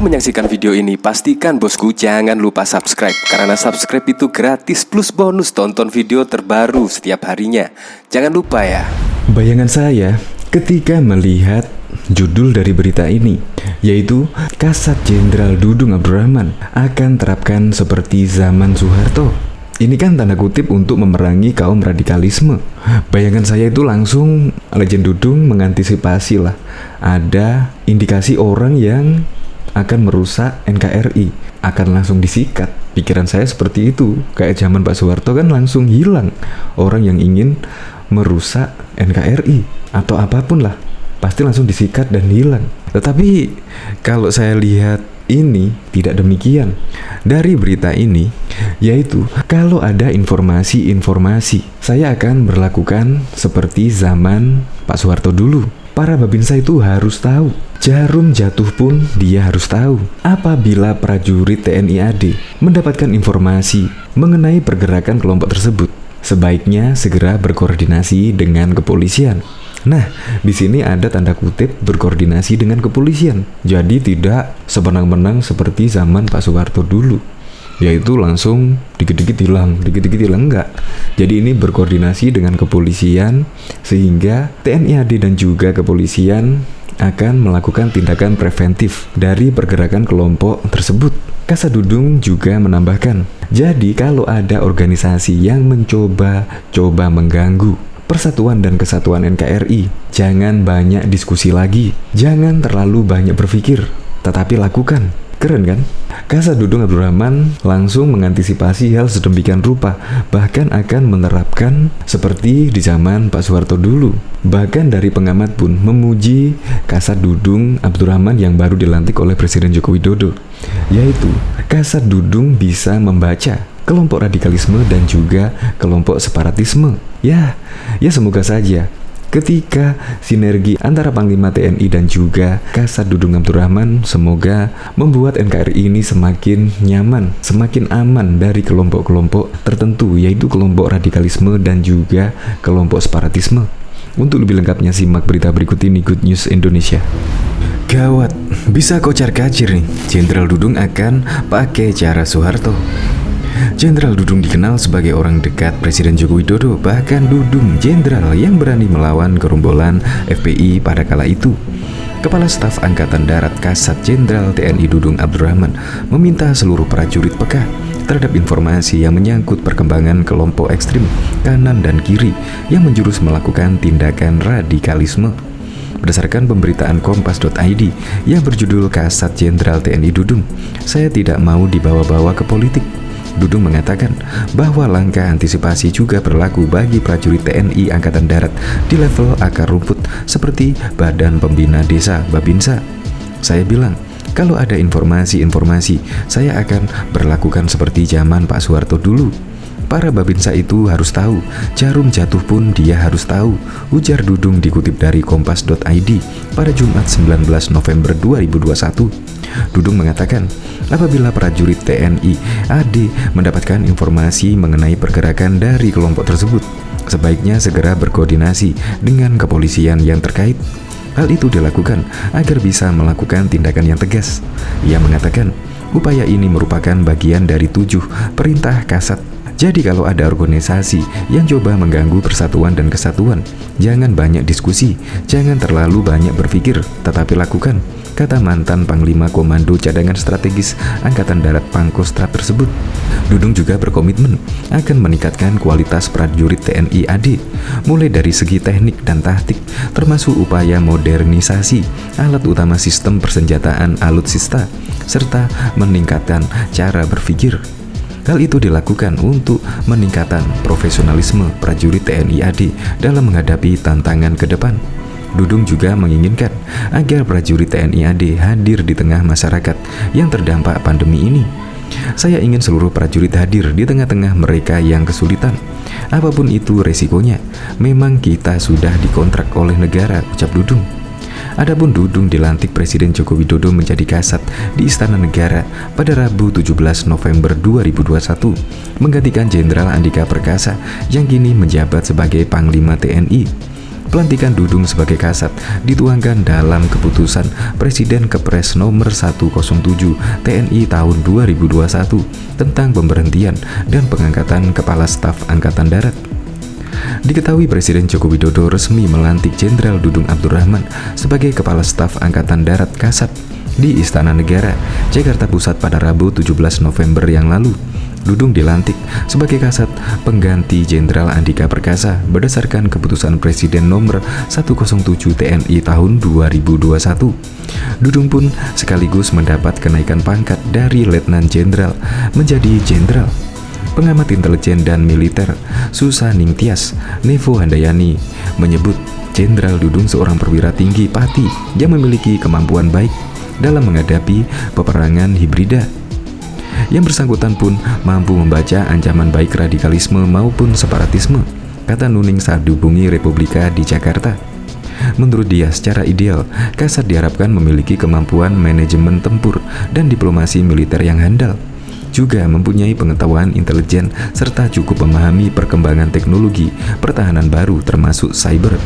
Sebelum menyaksikan video ini, pastikan bosku jangan lupa subscribe. Karena subscribe itu gratis plus bonus tonton video terbaru setiap harinya. Jangan lupa ya. Bayangan saya ketika melihat judul dari berita ini, yaitu Kasat Jenderal Dudung Abdurrahman akan terapkan seperti zaman Soeharto. Ini kan tanda kutip untuk memerangi kaum radikalisme. Bayangan saya itu langsung Legend Dudung mengantisipasi lah. Ada indikasi orang yang akan merusak NKRI akan langsung disikat. Pikiran saya seperti itu. Kayak zaman Pak Soeharto kan langsung hilang orang yang ingin merusak NKRI atau apapun lah, pasti langsung disikat dan hilang. Tetapi kalau saya lihat ini tidak demikian. Dari berita ini, yaitu kalau ada informasi-informasi, saya akan berlakukan seperti zaman Pak Soeharto dulu. Para babinsa itu harus tahu. Jarum jatuh pun dia harus tahu. Apabila prajurit TNI AD mendapatkan informasi mengenai pergerakan kelompok tersebut, sebaiknya segera berkoordinasi dengan kepolisian. Nah, di sini ada tanda kutip berkoordinasi dengan kepolisian. Jadi tidak semenang-menang seperti zaman Pak Soeharto dulu, yaitu langsung dikit-dikit hilang enggak. Jadi ini berkoordinasi dengan kepolisian sehingga TNI AD dan juga kepolisian akan melakukan tindakan preventif dari pergerakan kelompok tersebut. Kasat Dudung juga menambahkan, jadi kalau ada organisasi yang mencoba mengganggu persatuan dan kesatuan NKRI, jangan banyak diskusi lagi, jangan terlalu banyak berpikir, tetapi lakukan. Keren kan? Kasat Dudung Abdurrahman langsung mengantisipasi hal sedemikian rupa, bahkan akan menerapkan seperti di zaman Pak Soeharto dulu. Bahkan dari pengamat pun memuji Kasat Dudung Abdurrahman yang baru dilantik oleh Presiden Joko Widodo, yaitu Kasat Dudung bisa membaca kelompok radikalisme dan juga kelompok separatisme. Ya semoga saja ketika sinergi antara Panglima TNI dan juga Kasat Dudung Abdurrahman semoga membuat NKRI ini semakin nyaman, semakin aman dari kelompok-kelompok tertentu, yaitu kelompok radikalisme dan juga kelompok separatisme. Untuk lebih lengkapnya simak berita berikut ini, Good News Indonesia. Gawat, bisa kocar-kacir nih. Jenderal Dudung akan pakai cara Soeharto. Jenderal Dudung dikenal sebagai orang dekat Presiden Joko Widodo, bahkan Dudung jenderal yang berani melawan gerombolan FPI pada kala itu. Kepala Staf Angkatan Darat Kasat Jenderal TNI Dudung Abdurrahman meminta seluruh prajurit peka terhadap informasi yang menyangkut perkembangan kelompok ekstrim kanan dan kiri yang menjurus melakukan tindakan radikalisme. Berdasarkan pemberitaan kompas.id yang berjudul Kasat Jenderal TNI Dudung, saya tidak mau dibawa-bawa ke politik. Dudung mengatakan bahwa langkah antisipasi juga berlaku bagi prajurit TNI Angkatan Darat di level akar rumput seperti Badan Pembina Desa Babinsa. Saya bilang, kalau ada informasi, saya akan berlakukan seperti zaman Pak Soeharto dulu. Para babinsa itu harus tahu, jarum jatuh pun dia harus tahu, ujar Dudung dikutip dari kompas.id pada Jumat 19 November 2021. Dudung mengatakan, apabila prajurit TNI AD mendapatkan informasi mengenai pergerakan dari kelompok tersebut, sebaiknya segera berkoordinasi dengan kepolisian yang terkait. Hal itu dilakukan agar bisa melakukan tindakan yang tegas. Ia mengatakan, upaya ini merupakan bagian dari 7 perintah Kasat. Jadi kalau ada organisasi yang coba mengganggu persatuan dan kesatuan, jangan banyak diskusi, jangan terlalu banyak berpikir, tetapi lakukan, kata mantan Panglima Komando Cadangan Strategis Angkatan Darat Pangkostrat tersebut. Dudung juga berkomitmen akan meningkatkan kualitas prajurit TNI AD, mulai dari segi teknik dan taktik, termasuk upaya modernisasi alat utama sistem persenjataan alutsista, serta meningkatkan cara berpikir. Hal itu dilakukan untuk meningkatkan profesionalisme prajurit TNI AD dalam menghadapi tantangan ke depan. Dudung juga menginginkan agar prajurit TNI AD hadir di tengah masyarakat yang terdampak pandemi ini. Saya ingin seluruh prajurit hadir di tengah-tengah mereka yang kesulitan. Apapun itu resikonya, memang kita sudah dikontrak oleh negara, ucap Dudung. Adapun Dudung dilantik Presiden Joko Widodo menjadi Kasat di Istana Negara pada Rabu 17 November 2021, menggantikan Jenderal Andika Perkasa yang kini menjabat sebagai Panglima TNI. Pelantikan Dudung sebagai Kasat dituangkan dalam keputusan Presiden Kepres nomor 107 TNI tahun 2021 tentang pemberhentian dan pengangkatan Kepala Staf Angkatan Darat. Diketahui Presiden Joko Widodo resmi melantik Jenderal Dudung Abdurrahman sebagai Kepala Staf Angkatan Darat Kasat di Istana Negara, Jakarta Pusat pada Rabu 17 November yang lalu. Dudung dilantik sebagai Kasat pengganti Jenderal Andika Perkasa berdasarkan keputusan Presiden nomor 107 TNI tahun 2021. Dudung pun sekaligus mendapat kenaikan pangkat dari Letnan Jenderal menjadi Jenderal. Pengamat intelijen dan militer Susaning Tias Nevo Handayani menyebut Jenderal Dudung seorang perwira tinggi Pati yang memiliki kemampuan baik dalam menghadapi peperangan hibrida. Yang bersangkutan pun mampu membaca ancaman baik radikalisme maupun separatisme, kata Nuning saat dihubungi Republika di Jakarta. Menurut dia, secara ideal, Kasat diharapkan memiliki kemampuan manajemen tempur dan diplomasi militer yang handal, juga mempunyai pengetahuan intelijen serta cukup memahami perkembangan teknologi pertahanan baru termasuk cyber.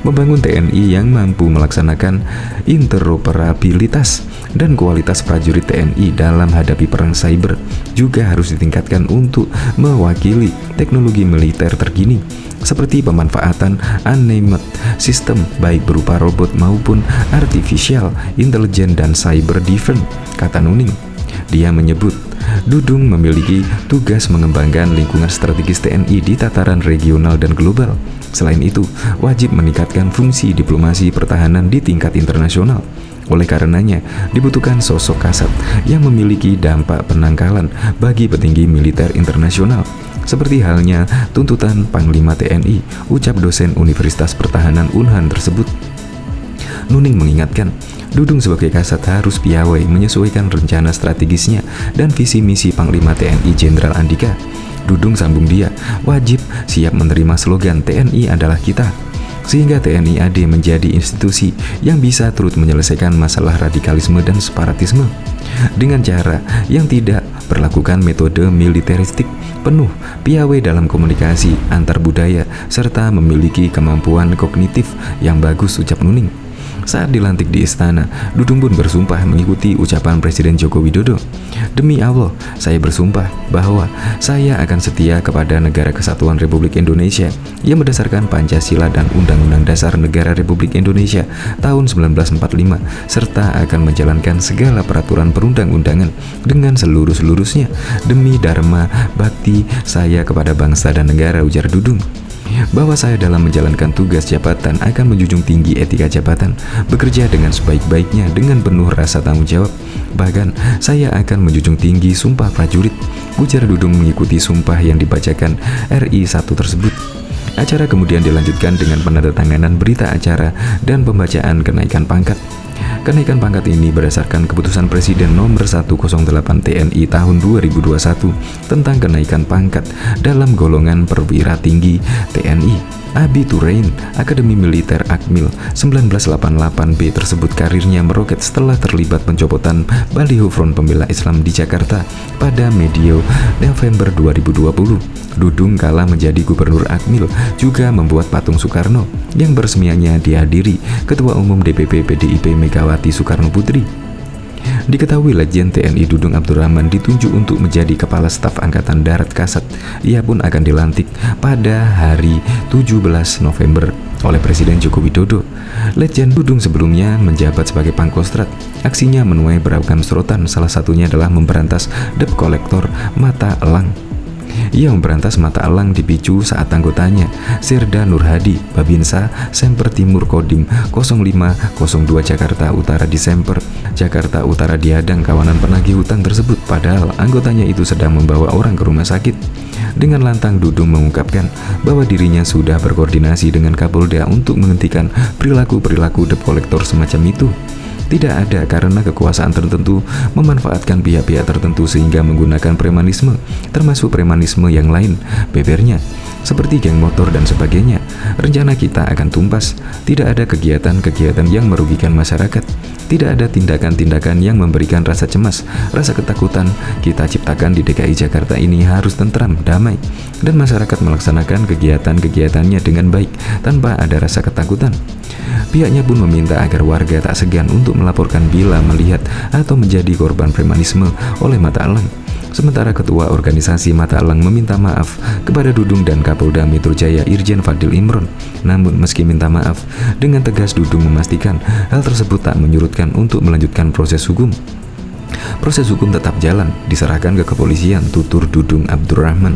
Membangun TNI yang mampu melaksanakan interoperabilitas dan kualitas prajurit TNI dalam hadapi perang cyber juga harus ditingkatkan untuk mewakili teknologi militer terkini seperti pemanfaatan unmanned system baik berupa robot maupun artificial intelligence dan cyber defense, kata Nuning. Dia menyebut Dudung memiliki tugas mengembangkan lingkungan strategis TNI di tataran regional dan global. Selain itu, wajib meningkatkan fungsi diplomasi pertahanan di tingkat internasional. Oleh karenanya, dibutuhkan sosok Kasat yang memiliki dampak penangkalan bagi petinggi militer internasional. Seperti halnya tuntutan Panglima TNI, ucap dosen Universitas Pertahanan Unhan tersebut. Nuning mengingatkan, Dudung sebagai Kasat harus piawai menyesuaikan rencana strategisnya dan visi misi Panglima TNI Jenderal Andika. Dudung sambung dia, wajib siap menerima slogan TNI adalah kita, sehingga TNI AD menjadi institusi yang bisa turut menyelesaikan masalah radikalisme dan separatisme dengan cara yang tidak berlakukan metode militeristik, penuh piawai dalam komunikasi antar budaya serta memiliki kemampuan kognitif yang bagus, ucap Nuning. Saat dilantik di istana, Dudung pun bersumpah mengikuti ucapan Presiden Joko Widodo. Demi Allah, saya bersumpah bahwa saya akan setia kepada Negara Kesatuan Republik Indonesia yang berdasarkan Pancasila dan Undang-Undang Dasar Negara Republik Indonesia tahun 1945 serta akan menjalankan segala peraturan perundang-undangan dengan seluruh-seluruhnya demi dharma bakti saya kepada bangsa dan negara, ujar Dudung. Bahwa saya dalam menjalankan tugas jabatan akan menjunjung tinggi etika jabatan, bekerja dengan sebaik-baiknya dengan penuh rasa tanggung jawab. Bahkan saya akan menjunjung tinggi sumpah prajurit, ujar Dudung mengikuti sumpah yang dibacakan RI 1 tersebut. Acara kemudian dilanjutkan dengan penandatanganan berita acara dan pembacaan kenaikan pangkat. Kenaikan pangkat ini berdasarkan keputusan Presiden nomor 108 TNI tahun 2021 tentang kenaikan pangkat dalam golongan perwira tinggi TNI. Abi Turain, Akademi Militer Akmil 1988B tersebut karirnya meroket setelah terlibat pencopotan baliho Front Pembela Islam di Jakarta pada medio November 2020. Dudung kala menjadi Gubernur Akmil juga membuat patung Soekarno yang peresmiannya dihadiri Ketua Umum DPP PDIP Megawati Soekarno Putri. Diketahui Legend TNI Dudung Abdurrahman ditunjuk untuk menjadi Kepala Staf Angkatan Darat Kasat. Ia pun akan dilantik pada hari 17 November oleh Presiden Joko Widodo. Legend Dudung sebelumnya menjabat sebagai Pangkostrat. Aksinya menuai beragam sorotan, salah satunya adalah memberantas debt collector mata elang. Ia memberantas mata elang dipicu saat anggotanya, Sirda Nurhadi, Babinsa, Semper Timur Kodim 0502 Jakarta Utara di Semper, Jakarta Utara dihadang kawanan penagih hutang tersebut padahal anggotanya itu sedang membawa orang ke rumah sakit. Dengan lantang Dudung mengungkapkan bahwa dirinya sudah berkoordinasi dengan Kapolda untuk menghentikan perilaku-perilaku debt collector semacam itu. tidak ada karena kekuasaan tertentu memanfaatkan pihak-pihak tertentu sehingga menggunakan premanisme, termasuk premanisme yang lain, bebernya, seperti geng motor dan sebagainya. Rencana kita akan tumpas. Tidak ada kegiatan-kegiatan yang merugikan masyarakat. Tidak ada tindakan-tindakan yang memberikan rasa cemas, rasa ketakutan. Kita ciptakan di DKI Jakarta ini harus tentram, damai, dan masyarakat melaksanakan kegiatan-kegiatannya dengan baik tanpa ada rasa ketakutan. Pihaknya pun meminta agar warga tak segan untuk melaporkan bila melihat atau menjadi korban premanisme oleh Mata Elang. Sementara Ketua Organisasi Mata Elang meminta maaf kepada Dudung dan Kapolda Metro Jaya Irjen Fadil Imron. Namun meski minta maaf, dengan tegas Dudung memastikan hal tersebut tak menyurutkan untuk melanjutkan proses hukum. Proses hukum tetap jalan, diserahkan ke kepolisian, tutur Dudung Abdurrahman.